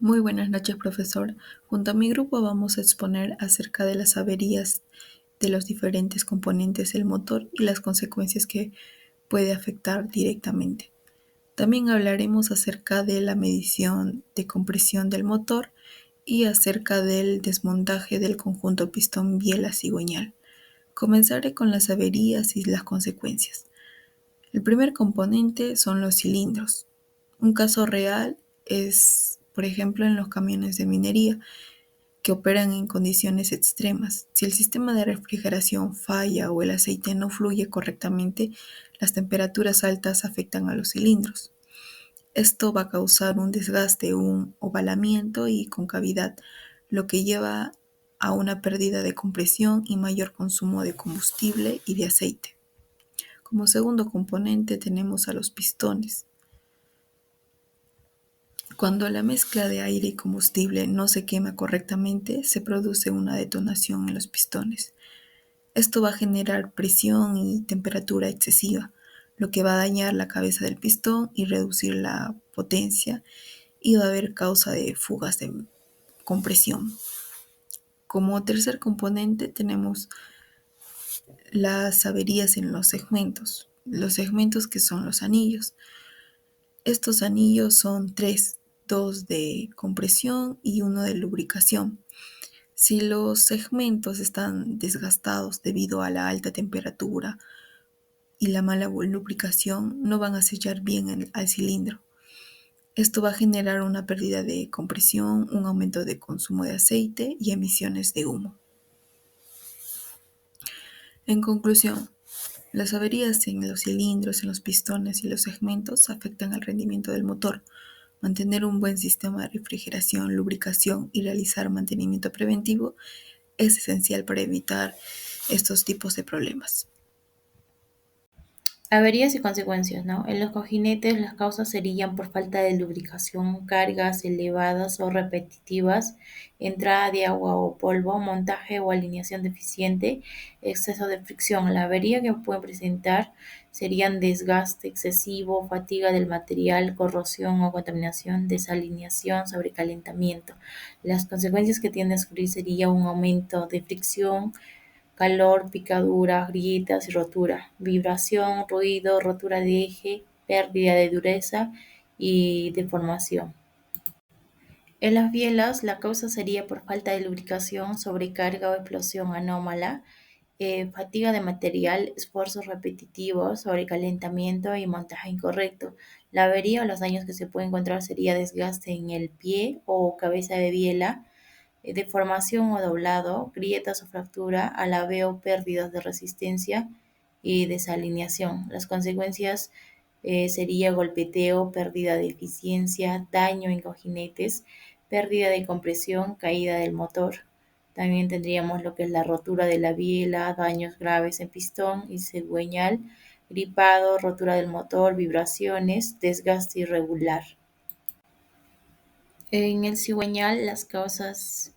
Muy buenas noches, profesor. Junto a mi grupo vamos a exponer acerca de las averías de los diferentes componentes del motor y las consecuencias que puede afectar directamente. También hablaremos acerca de la medición de compresión del motor y acerca del desmontaje del conjunto pistón-biela cigüeñal. Comenzaré con las averías y las consecuencias. El primer componente son los cilindros. Un caso real es, por ejemplo, en los camiones de minería que operan en condiciones extremas. Si el sistema de refrigeración falla o el aceite no fluye correctamente, las temperaturas altas afectan a los cilindros. Esto va a causar un desgaste, un ovalamiento y concavidad, lo que lleva a una pérdida de compresión y mayor consumo de combustible y de aceite. Como segundo componente tenemos a los pistones. Cuando la mezcla de aire y combustible no se quema correctamente, se produce una detonación en los pistones. Esto va a generar presión y temperatura excesiva, lo que va a dañar la cabeza del pistón y reducir la potencia, y va a haber causa de fugas de compresión. Como tercer componente tenemos las averías en los segmentos. Los segmentos que son los anillos. Estos anillos son tres, dos de compresión y uno de lubricación. Si los segmentos están desgastados debido a la alta temperatura y la mala lubricación, no van a sellar bien al cilindro. Esto va a generar una pérdida de compresión, un aumento de consumo de aceite y emisiones de humo. En conclusión, las averías en los cilindros, en los pistones y los segmentos afectan al rendimiento del motor. Mantener un buen sistema de refrigeración, lubricación y realizar mantenimiento preventivo es esencial para evitar estos tipos de problemas. Averías y consecuencias, ¿no? En los cojinetes las causas serían por falta de lubricación, cargas elevadas o repetitivas, entrada de agua o polvo, montaje o alineación deficiente, exceso de fricción. La avería que pueden presentar serían desgaste excesivo, fatiga del material, corrosión o contaminación, desalineación, sobrecalentamiento. Las consecuencias que tiende a ocurrir sería un aumento de fricción, calor, picaduras, grietas y rotura, vibración, ruido, rotura de eje, pérdida de dureza y deformación. En las bielas, la causa sería por falta de lubricación, sobrecarga o explosión anómala, fatiga de material, esfuerzos repetitivos, sobrecalentamiento y montaje incorrecto. La avería o los daños que se pueden encontrar sería desgaste en el pie o cabeza de biela, deformación o doblado, grietas o fractura, alabeo, pérdidas de resistencia y desalineación. Las consecuencias sería golpeteo, pérdida de eficiencia, daño en cojinetes, pérdida de compresión, caída del motor. También tendríamos lo que es la rotura de la biela, daños graves en pistón y cigüeñal, gripado, rotura del motor, vibraciones, desgaste irregular. En el cigüeñal las causas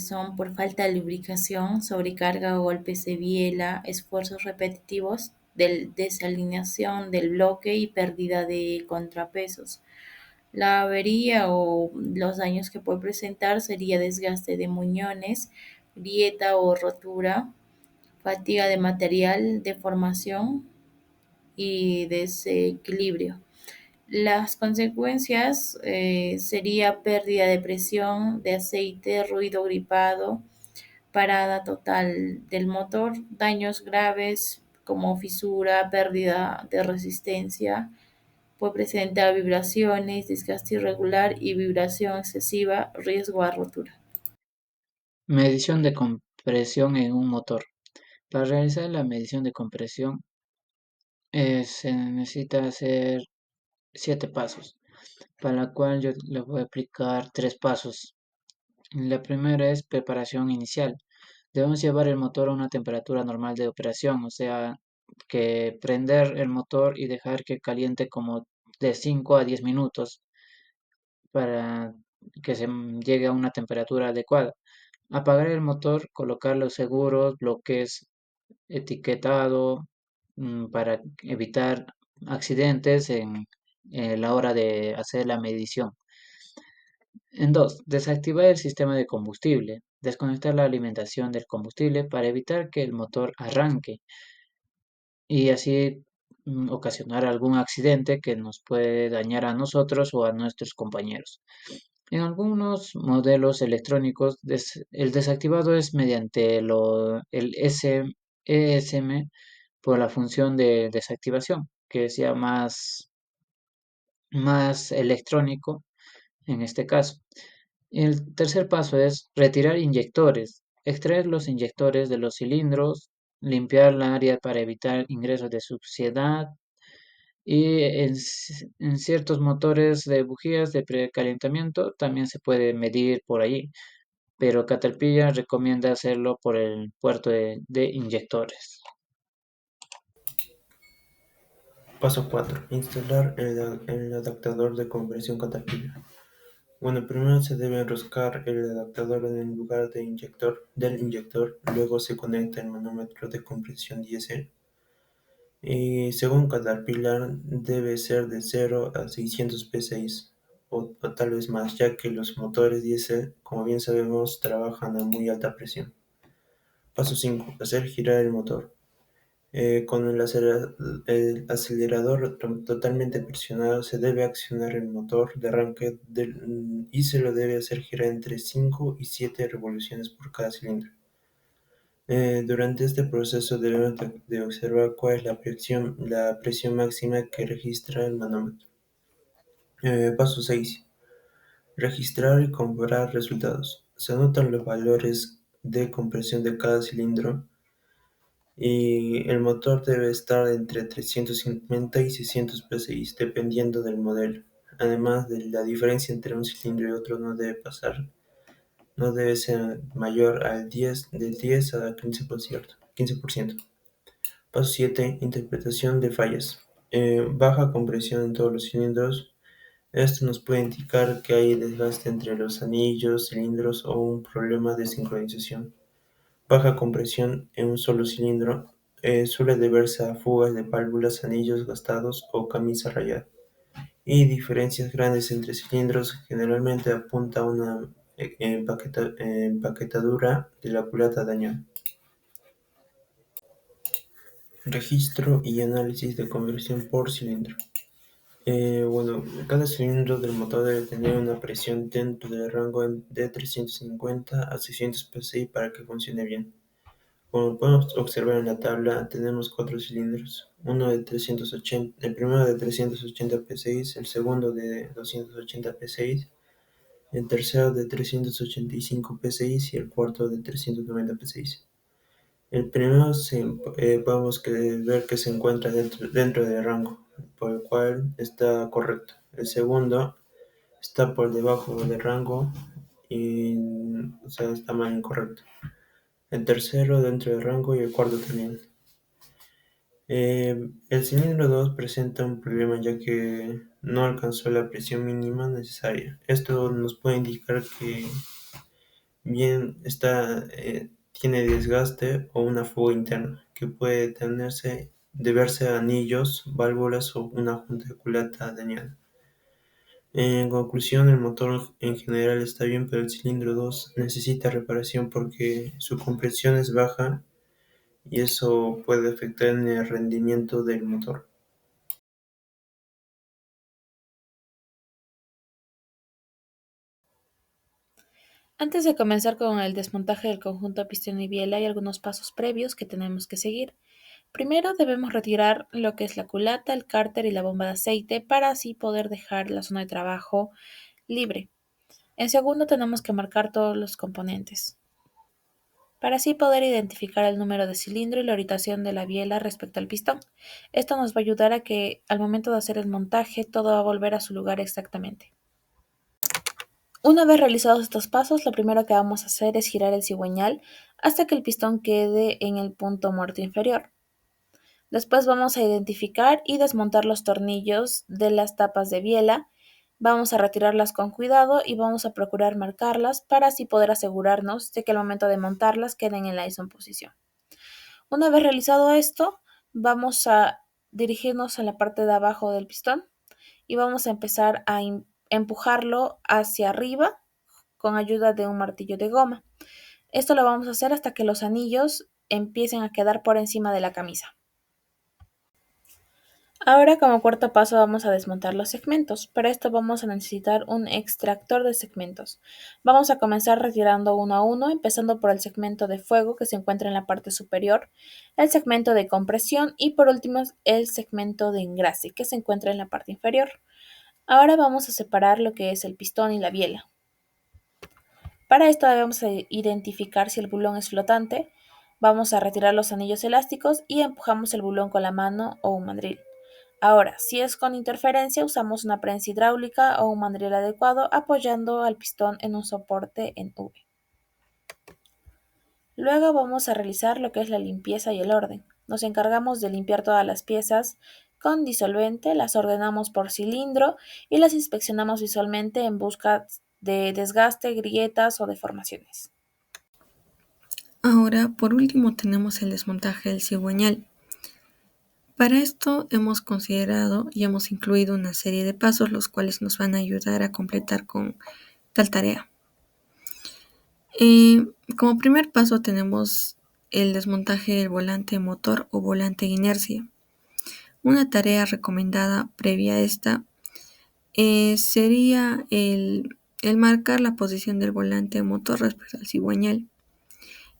son por falta de lubricación, sobrecarga o golpes de biela, esfuerzos repetitivos, desalineación del bloque y pérdida de contrapesos. La avería o los daños que puede presentar sería desgaste de muñones, grieta o rotura, fatiga de material, deformación y desequilibrio. Las consecuencias sería pérdida de presión de aceite, ruido gripado, parada total del motor, daños graves como fisura, pérdida de resistencia, puede presentar vibraciones, desgaste irregular y vibración excesiva, riesgo a rotura. Medición de compresión en un motor. Para realizar la medición de compresión se necesita hacer 7 pasos, para la cual yo les voy a aplicar 3 pasos. La primera es preparación inicial. Debemos llevar el motor a una temperatura normal de operación, o sea, que prender el motor y dejar que caliente como de 5 a 10 minutos para que se llegue a una temperatura adecuada. Apagar el motor, colocar los seguros, bloques etiquetado para evitar accidentes en la hora de hacer la medición. En dos, desactivar el sistema de combustible. Desconectar la alimentación del combustible para evitar que el motor arranque y así ocasionar algún accidente que nos puede dañar a nosotros o a nuestros compañeros. En algunos modelos electrónicos, el desactivado es mediante el ESM por la función de desactivación, que sea más electrónico en este caso. El tercer paso es retirar inyectores, extraer los inyectores de los cilindros, limpiar la área para evitar ingresos de suciedad y en ciertos motores de bujías de precalentamiento también se puede medir por allí, pero Caterpillar recomienda hacerlo por el puerto de inyectores. Paso 4. Instalar el adaptador de conversión Caterpillar. Bueno, primero se debe enroscar el adaptador en el lugar del inyector, luego se conecta el manómetro de compresión diésel y según Caterpillar debe ser de 0 a 600 psi o tal vez más, ya que los motores diésel, como bien sabemos, trabajan a muy alta presión. Paso 5. Hacer girar el motor. Con el acelerador totalmente presionado se debe accionar el motor de arranque y se lo debe hacer girar entre 5 y 7 revoluciones por cada cilindro. Durante este proceso debemos de observar cuál es la presión máxima que registra el manómetro. Paso 6. Registrar y comparar resultados. Se anotan los valores de compresión de cada cilindro y el motor debe estar entre 350 y 600 psi dependiendo del modelo. Además de la diferencia entre un cilindro y otro no debe ser mayor del 10 a 15%. 15%. Paso 7. Interpretación de fallas. Baja compresión en todos los cilindros. Esto nos puede indicar que hay desgaste entre los anillos, cilindros o un problema de sincronización. Baja compresión en un solo cilindro suele deberse a fugas de válvulas, anillos gastados o camisa rayada. Y diferencias grandes entre cilindros generalmente apunta a una empaquetadura de la culata dañada. Registro y análisis de conversión por cilindro. Bueno, cada cilindro del motor debe tener una presión dentro del rango de 350 a 600 psi para que funcione bien. Como podemos observar en la tabla, tenemos cuatro cilindros, el primero de 380 psi, el segundo de 280 psi, el tercero de 385 psi y el cuarto de 390 psi. El primero podemos ver que se encuentra dentro del rango, por el cual está correcto. El segundo está por debajo del rango y o sea, está mal incorrecto. El tercero dentro del rango y el cuarto también. El cilindro 2 presenta un problema ya que no alcanzó la presión mínima necesaria. Esto nos puede indicar que bien tiene desgaste o una fuga interna, que puede deberse a anillos, válvulas o una junta de culata dañada. En conclusión, el motor en general está bien, pero el cilindro 2 necesita reparación porque su compresión es baja y eso puede afectar en el rendimiento del motor. Antes de comenzar con el desmontaje del conjunto pistón y biela, hay algunos pasos previos que tenemos que seguir. Primero debemos retirar lo que es la culata, el cárter y la bomba de aceite para así poder dejar la zona de trabajo libre. En segundo tenemos que marcar todos los componentes para así poder identificar el número de cilindro y la orientación de la biela respecto al pistón. Esto nos va a ayudar a que al momento de hacer el montaje todo va a volver a su lugar exactamente. Una vez realizados estos pasos, lo primero que vamos a hacer es girar el cigüeñal hasta que el pistón quede en el punto muerto inferior. Después vamos a identificar y desmontar los tornillos de las tapas de biela. Vamos a retirarlas con cuidado y vamos a procurar marcarlas para así poder asegurarnos de que al momento de montarlas queden en la misma posición. Una vez realizado esto, vamos a dirigirnos a la parte de abajo del pistón y vamos a empezar a empujarlo hacia arriba con ayuda de un martillo de goma. Esto lo vamos a hacer hasta que los anillos empiecen a quedar por encima de la camisa. Ahora, como cuarto paso, vamos a desmontar los segmentos. Para esto vamos a necesitar un extractor de segmentos. Vamos a comenzar retirando uno a uno, empezando por el segmento de fuego que se encuentra en la parte superior, el segmento de compresión y por último el segmento de engrase que se encuentra en la parte inferior. Ahora vamos a separar lo que es el pistón y la biela. Para esto debemos identificar si el bulón es flotante. Vamos a retirar los anillos elásticos y empujamos el bulón con la mano o un mandril. Ahora, si es con interferencia, usamos una prensa hidráulica o un mandril adecuado apoyando al pistón en un soporte en V. Luego vamos a realizar lo que es la limpieza y el orden. Nos encargamos de limpiar todas las piezas con disolvente, las ordenamos por cilindro y las inspeccionamos visualmente en busca de desgaste, grietas o deformaciones. Ahora, por último, tenemos el desmontaje del cigüeñal. Para esto hemos considerado y hemos incluido una serie de pasos los cuales nos van a ayudar a completar con tal tarea. Como primer paso tenemos el desmontaje del volante motor o volante de inercia. Una tarea recomendada previa a esta sería el marcar la posición del volante motor respecto al cigüeñal.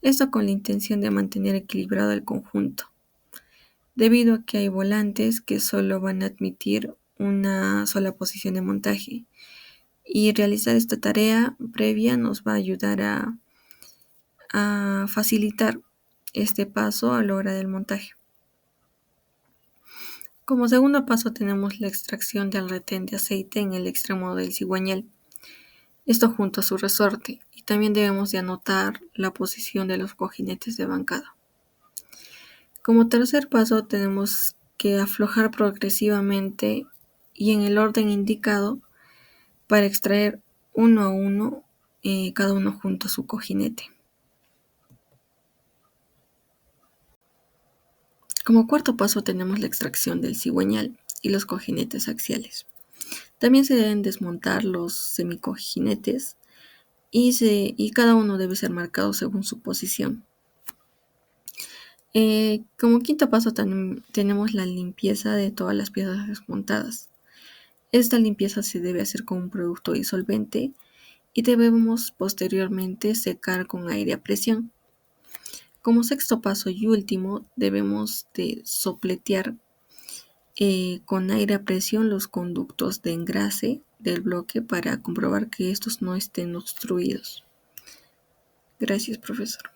Esto con la intención de mantener equilibrado el conjunto, debido a que hay volantes que solo van a admitir una sola posición de montaje. Y realizar esta tarea previa nos va a ayudar a facilitar este paso a la hora del montaje. Como segundo paso tenemos la extracción del retén de aceite en el extremo del cigüeñal, esto junto a su resorte, y también debemos de anotar la posición de los cojinetes de bancada. Como tercer paso tenemos que aflojar progresivamente y en el orden indicado para extraer uno a uno, cada uno junto a su cojinete. Como cuarto paso tenemos la extracción del cigüeñal y los cojinetes axiales. También se deben desmontar los semicojinetes y cada uno debe ser marcado según su posición. Como quinto paso tenemos la limpieza de todas las piezas desmontadas. Esta limpieza se debe hacer con un producto disolvente y debemos posteriormente secar con aire a presión. Como sexto paso y último, debemos de sopletear con aire a presión los conductos de engrase del bloque para comprobar que estos no estén obstruidos. Gracias, profesor.